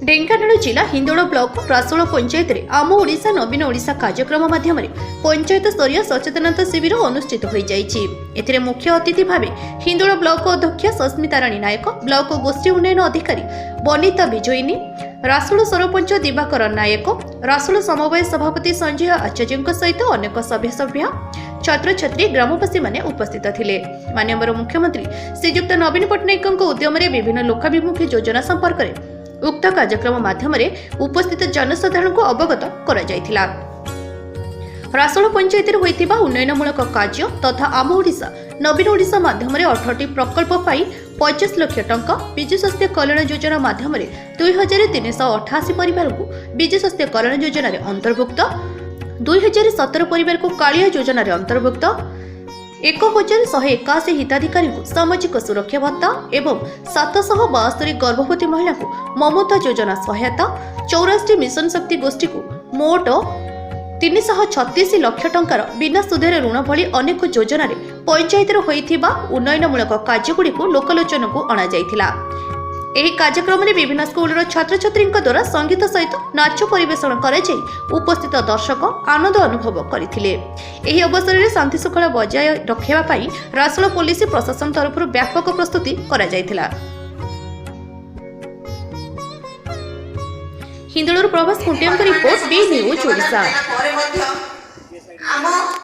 ढेंकानाल जिला हिंदोल ब्लॉक रासोल पंचायत रे आम ओडिशा नवीन ओडिशा कार्यक्रम माध्यम पंचायत स्तरीय सचेतनता शिविर अनुष्ठित हो जाए। मुख्य अतिथि भाव हिंदोल ब्लॉक अध्यक्ष सस्मिता राणी नायक, ब्लॉक गोष्ठी उन्नयन अधिकारी बनिता विजयिनी, रासोल सरपंच दिवाकर नायक, रासोल समवाय सभापति संजय आचार्य सहित अनेक सभ्य छात्र छात्री ग्रामवासी माने उपस्थित थिले। माननीय मुख्यमंत्री श्रीयुक्त नवीन पट्टनायक उद्यम विभिन्न लोकाभिमुखी योजना संपर्क में उक्त कार्यक्रम माध्यम उपस्थित जनसाधारण को अवगत करा जायथिला। रासोल पंचायत होइतिबा उन्नयनमूलक कार्य तथा आम ओडिशा नवीन ओडिशा माध्यम 18टी प्रकल्प पाई 25 लाख टंका, विजु स्वास्थ्य कल्याण योजना माध्यम 2388 परिवार को विजु स्वास्थ्य कल्याण योजना अंतर्भुक्त, 2017 परिवार को कालिया योजना अंतर्भुक्त, 1181 हिताधिकारी को सामाजिक सुरक्षा भत्ता एवं 772 गर्भवती महिला को ममता योजना सहायता, 84 मिशन शक्ति गोष्ठी को मोट 336 लाख टंकार बिना सुधर ऋण भली अनेक योजना पंचायत होइथिबा उन्नयनमूलक कार्यगुड़ी को लोकलोचन को अणा जायथिला। ଏହି କାର୍ଯ୍ୟକ୍ରମରେ ବିଭିନ୍ନ ସ୍କୁଲର ଛାତ୍ରଛାତ୍ରୀଙ୍କ ଦ୍ୱାରା ସଙ୍ଗୀତ ସହିତ ନାଚ ପରିବେଷଣ କରାଯାଇ ଉପସ୍ଥିତ ଦର୍ଶକ ଆନନ୍ଦ ଅନୁଭବ କରିଥିଲେ। ଏହି ଅବସରରେ ଶାନ୍ତି ଶୃଙ୍ଖଳା ବଜାୟ ରଖିବା ପାଇଁ ରାସୋଳ ପୋଲିସ ପ୍ରଶାସନ ତରଫରୁ ବ୍ୟାପକ ପ୍ରସ୍ତୁତି କରାଯାଇଥିଲା। ହିନ୍ଦୋଳରୁ ପ୍ରଭାସ କୁଣ୍ଟିଆଙ୍କ ରିପୋର୍ଟ, ବି ନ୍ୟୁଜ୍ ଓଡ଼ିଶା।